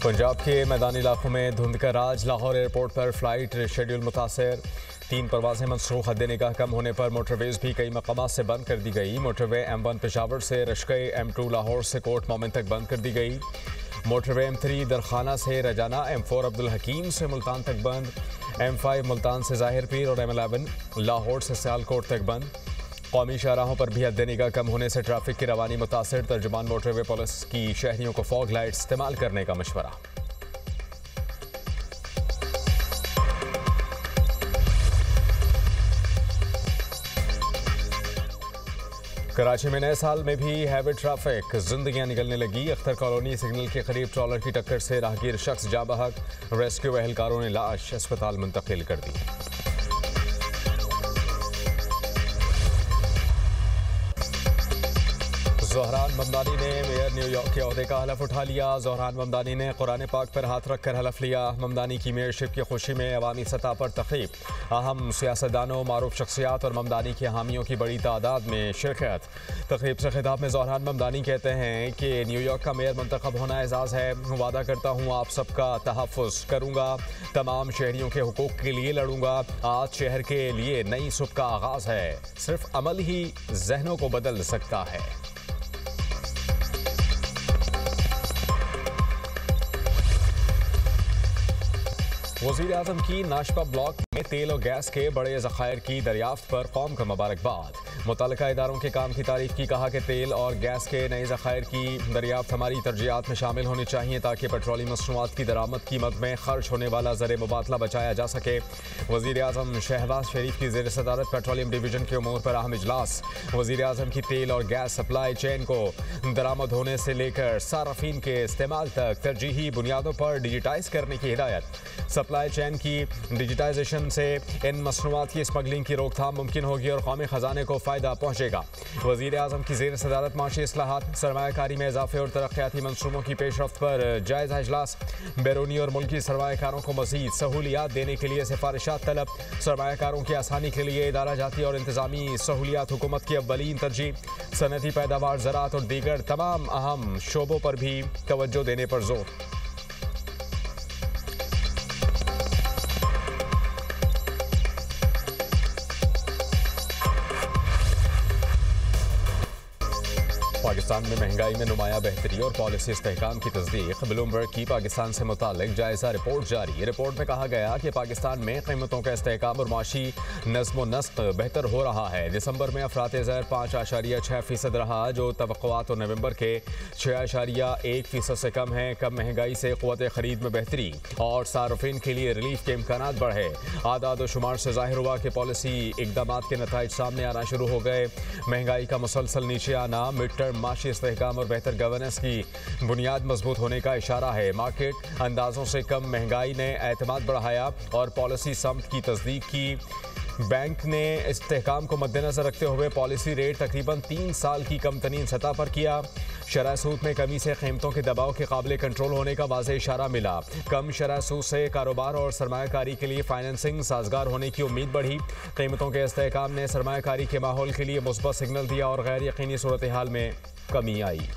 पंजाब के मैदानी इलाकों में धुंध का राज। लाहौर एयरपोर्ट पर फ्लाइट शेड्यूल मुतासर। 3 परवाजें मनसूख। हद निगाह कम होने पर मोटरवेज भी कई मकामात से बंद कर दी गई। मोटरवे M1 पेशावर से रशके, M2 लाहौर से कोट मोमिन तक बंद कर दी गई। मोटरवे M3 दरखाना से रजाना, M4 अब्दुल हकीम से मुल्तान तक बंद। M5 मुल्तान से ज़ाहिर पीर और M11 लाहौर से सियालकोट तक बंद। कौमी शाहराहों पर भी हद निगाह कम होने से ट्रैफिक की रवानी मुतासर। तर्जुमान मोटरवे पुलिस की शहरियों को फॉग लाइट इस्तेमाल करने का मशवरा। कराची में नए साल में भी हैवी ट्रैफिक, जिंदगियां निकलने लगी। अख्तर कॉलोनी सिग्नल के करीब ट्रॉलर की टक्कर से राहगीर शख्स जा बहक। रेस्क्यू एहलकारों ने लाश अस्पताल मुंतकिल कर दी। ज़ोहरान ममदानी ने मेयर न्यूयॉर्क के ओहदे का हलफ उठा लिया। ज़ोहरान ममदानी ने कुरान पाक पर हाथ रखकर हलफ लिया। ममदानी की मेयरशिप की खुशी में अवामी सतह पर तक़रीब, अहम सियासतदानों, मारूफ शख्सियात और ममदानी के हामियों की बड़ी तादाद में शिरकत। तक़रीब से खिताब में ज़ोहरान ममदानी कहते हैं कि न्यूयॉर्क का मेयर मुंतखब होना एजाज़ है। वादा करता हूँ आप सबका तहफ़्फ़ुज़ करूँगा, तमाम शहरियों के हुकूक़ के लिए लड़ूंगा। आज शहर के लिए नई सुबह का आगाज़ है, सिर्फ अमल ही जहनों को बदल सकता है। वज़ीर-ए-आज़म की नाशपा ब्लॉक में तेल और गैस के बड़े ज़खायर की दरियाफ्त पर कौम को मुबारकबाद। मुतल्लिका इदारों के काम की तारीफ की। कहा कि तेल और गैस के नए ज़खायर की दरियाफ्त हमारी तरजीहात में शामिल होनी चाहिए ताकि पेट्रोलियम मसनूआत की दरामद कीमत में खर्च होने वाला ज़र मुबादला बचाया जा सके। वज़ीर-ए-आज़म शहबाज शरीफ की ज़ेर सदारत पेट्रोलियम डिवीजन के उमूर पर अहम इजलास। वज़ीर-ए-आज़म की तेल और गैस सप्लाई चेन को दरामद होने से लेकर सार्फिन के इस्तेमाल तक तरजीही बुनियादों पर डिजिटाइज करने की हिदायत। सप्लाई चेन की डिजिटाइजेशन से इन मसनूआत की स्मगलिंग की रोकथाम मुमकिन होगी और कौमी खजाने को फ़ायदा पहुँचेगा। वज़ीर-ए-आज़म की ज़ेर सदारत माशी इस्लाहात, सरमायाकारी में इजाफे और तरक्याती मंसूबों की पेशरफ्त पर जायज़ा इजलास। बैरूनी और मुल्की सरमायाकारों को मज़ीद सहूलियात देने के लिए सिफारिशात तलब। सरमायाकारों की आसानी के लिए इदारा जाती और इंतज़ामी सहूलियात हुकूमत की अव्वलीन तरजीह। सनती पैदावार, ज़राअत और दीगर तमाम अहम शोबों पर भी तवज्जो देने पर जोर। पाकिस्तान में महंगाई में नुमाया बेहतरी और पॉलिसी इस्तेहकाम की तस्दीक। ब्लूमबर्ग की पाकिस्तान से मुतालिक जायजा रिपोर्ट जारी। रिपोर्ट में कहा गया कि पाकिस्तान में कीमतों का इस्तेहकाम और माशी नज़्म व नस्क बेहतर हो रहा है। दिसंबर में अफरात ज़र 5.6% रहा, जो तवक्कुआत और नवंबर के 6.1% से कम है। कम महंगाई से क़ुव्वत ख़रीद में बेहतरी और सार्फिन के लिए रिलीफ के इम्कानात बढ़े। आदाद व शुमार से ज़ाहिर हुआ कि पॉलिसी इक़दामात के नताइज सामने आना शुरू हो गए। महंगाई का मुसलसल नीचे आना मिड टर्म माशी इस्तेहकाम और बेहतर गवर्नेंस की बुनियाद मजबूत होने का इशारा है। मार्केट अंदाजों से कम महंगाई ने एतमाद बढ़ाया और पॉलिसी समत की तस्दीक की। बैंक ने इस्तेहकाम को मद्देनजर रखते हुए पॉलिसी रेट तकरीबन 3 साल की कम तरीन सतह पर किया। शरह सूद में कमी से कीमतों के दबाव के काबिल कंट्रोल होने का वाज़ेह इशारा मिला। कम शरह सूद से कारोबार और सरमायाकारी के लिए फाइनेंसिंग साजगार होने की उम्मीद बढ़ी। कीमतों के इस्तेहकाम ने सरमायाकारी के माहौल के लिए मुस्बत सिग्नल दिया और गैर यकीनी सूरत हाल में कमी आई।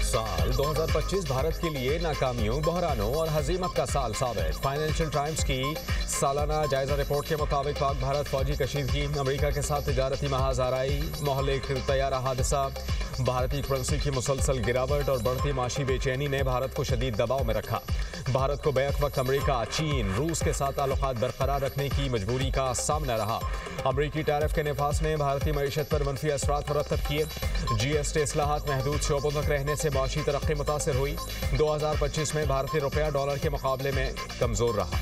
साल 2025 भारत के लिए नाकामियों, बहरानों और हजीमत का साल साबित। फाइनेंशियल टाइम्स की सालाना जायजा रिपोर्ट के मुताबिक पाक भारत फौजी कशीदगी, अमेरिका के साथ तिजारती महाज आराई, मोहल्लिक तैयारा हादसा, भारतीय करेंसी की मुसलसल गिरावट और बढ़ती माशी बेचैनी ने भारत को शदीद दबाव में रखा। भारत को बैक वक्त अमेरिका, चीन, रूस के साथ ताल्लुकात बरकरार रखने की मजबूरी का सामना रहा। अमरीकी टैरिफ के नफाज ने भारतीय मईशत पर मनफी असरात मुरतब किए। GST इस्लाहात महदूद शोबों तक रहने से माशी तरक्की मुतासर हुई। 2025 में भारतीय रुपया डॉलर के मुकाबले में कमजोर रहा।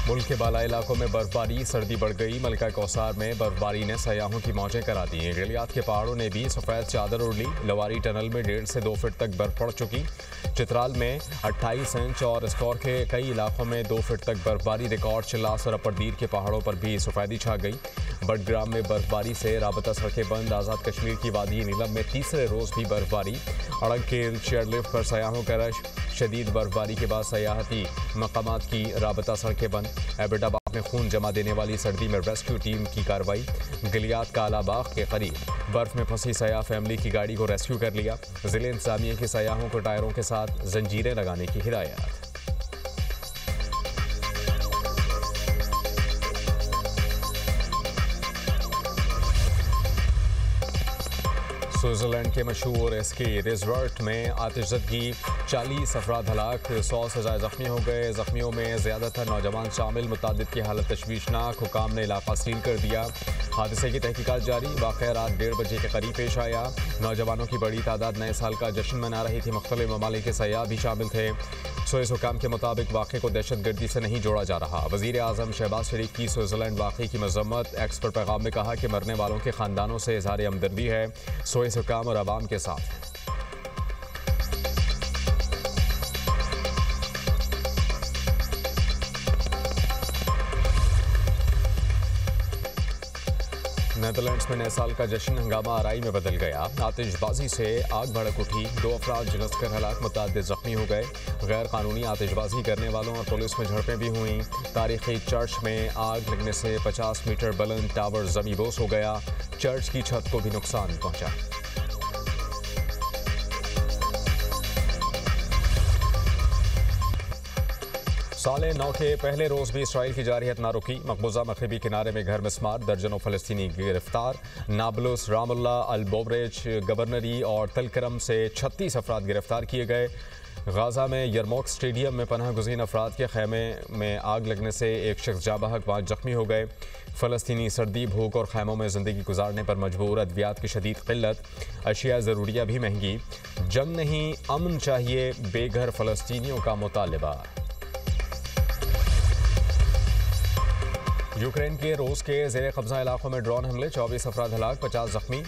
मुल्क के बालाई इलाकों में बर्फबारी, सर्दी बढ़ गई। मलका कौसार में बर्फबारी ने सयाहों की मौजें करा दी। गलियात के पहाड़ों ने भी सफ़ेद चादर उड़ ली। लवारी टनल में 1.5 से 2 फीट तक बर्फ पड़ चुकी। चित्राल में 28 इंच और स्कोर के कई इलाकों में 2 फीट तक बर्फबारी रिकॉर्ड। चिल्लास और अपर दीर के पहाड़ों पर भी सफ़ेदी छा गई। बडग्राम में बर्फबारी से राबता सड़कें बंद। आज़ाद कश्मीर की वादी नीलम में तीसरे रोज़ भी बर्फबारी। अड़ंग के चेयरलिफ्ट पर सयाहों का रश। शदीद बर्फबारी के बाद सयाहती मकामात की राबता सड़कें बंद। एबटाबाद में खून जमा देने वाली सर्दी में रेस्क्यू टीम की कार्रवाई। गलियात कालाबाग के करीब बर्फ में फंसी सयाह फैमिली की गाड़ी को रेस्क्यू कर लिया। जिले इंतजामिया के सयाहों को टायरों के साथ जंजीरें लगाने की हिदायत। स्विट्जरलैंड के मशहूर एस्की रिजॉर्ट में आतिशज़दगी, 40 अफराद हलाक, 100 से ज़्यादा जख्मी हो गए। जख्मियों में ज़्यादातर नौजवान शामिल। मुतादिद की हालत तशवीशनाक। हुकाम ने इलाका सील कर दिया। हादसे की तहकीकात जारी। वाक़या रात 1:30 बजे के करीब पेश आया। नौजवानों की बड़ी तादाद नए साल का जश्न मना रही थी। मुख्तलिफ ममालिक के सयाह भी शामिल थे। सुएज़ हुकाम के मुताबिक वाक़े को दहशतगर्दी से नहीं जोड़ा जा रहा। वज़ीर आज़म शहबाज शरीफ की स्विट्जरलैंड वाक़े की मज़म्मत। एक्स पर पैगाम में कहा कि मरने वालों के ख़ानदानों से इज़हार हमदर्दी है। सुएज़ हुकाम और आवाम के साथ है। नेदरलैंड्स में नए साल का जश्न हंगामा आराई में बदल गया। आतिशबाजी से आग भड़क उठी। 2 अफराद झुलसकर हलाक, मुतादिद जख्मी हो गए। गैर कानूनी आतिशबाजी करने वालों और पुलिस में झड़पें भी हुईं। तारीखी चर्च में आग लगने से 50 मीटर बुलंद टावर ज़मींदोज़ हो गया। चर्च की छत को भी नुकसान पहुंचा। साले 9 के पहले रोज़ भी इसराइल की जारहियत ना रुकी। मकबूजा मगरिबी किनारे में घर मिस्मार, दर्जनों फ़लस्तीनी गिरफ्तार। नाबलुस, रामुल्ला, अल बोबरेज, गवर्नरी और तलकरम से 36 अफराद गिरफ्तार किए गए। गाज़ा में यरमोक स्टेडियम में पनाह गुज़ीन अफराद के खैमे में आग लगने से एक शख्स जाँ बहक, 5 जख्मी हो गए। फ़लस्तीनी सर्दी, भूख और खैमों में ज़िंदगी गुजारने पर मजबूर। अद्वियात की शदीद किल्लत, अशिया ज़रूरिया भी महंगी। जंग नहीं, अमन चाहिए, बेघर फ़लस्तीनियों का मुतालबा। यूक्रेन के रूस के ज़ेर कब्ज़ा इलाकों में ड्रोन हमले, 24 अफराद हलाक, 50 जख्मी।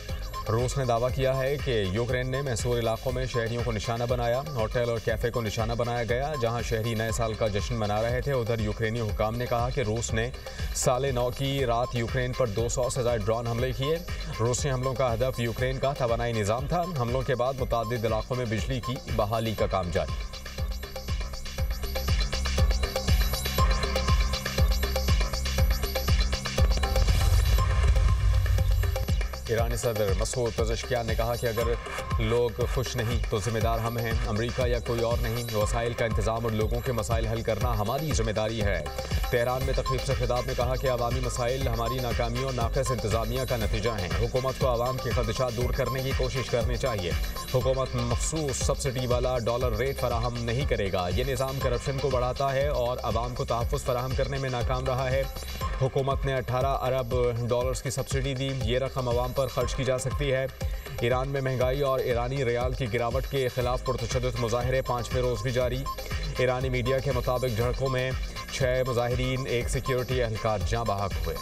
रूस ने दावा किया है कि यूक्रेन ने महसूर इलाकों में शहरियों को निशाना बनाया। होटल और कैफ़े को निशाना बनाया गया जहां शहरी नए साल का जश्न मना रहे थे। उधर यूक्रेनी हुकाम ने कहा कि रूस ने साले 9 की रात यूक्रेन पर 200 से ज़्यादा ड्रोन हमले किए। रूसी हमलों का हदफ यूक्रेन का तवानाई निज़ाम था। हमलों के बाद मुतादिद इलाकों में बिजली की बहाली का काम जारी। ईरानी सदर मसूद पेज़ेश्कियान ने कहा कि अगर लोग खुश नहीं तो जिम्मेदार हम हैं, अमेरिका या कोई और नहीं। वसाइल का इंतज़ाम और लोगों के मसाइल हल करना हमारी जिम्मेदारी है। तेहरान में तकरीब से खिताब में कहा कि अवामी मसाइल हमारी नाकामियों, नाक़िस इंतज़ामिया का नतीजा हैं। हुकूमत को आवाम के खदशात दूर करने की कोशिश करनी चाहिए। हुकूमत मखसूस सब्सिडी वाला डॉलर रेट फराहम नहीं करेगा। ये निज़ाम करप्शन को बढ़ाता है और आवाम को तहफ़्फ़ुज़ फराहम करने में नाकाम रहा है। हुकूमत ने 18 अरब डॉलर्स की सब्सिडी दी। ये रकम आवाम पर खर्च की जा सकती है। ईरान में महंगाई और ईरानी रियाल की गिरावट के खिलाफ पुरतशद्दुद मुजाहरे 5वें रोज़ भी जारी। ईरानी मीडिया के मुताबिक झड़पों में 6 मुजाहिरीन, 1 सिक्योरिटी एहलकार जाँ बहक हुए।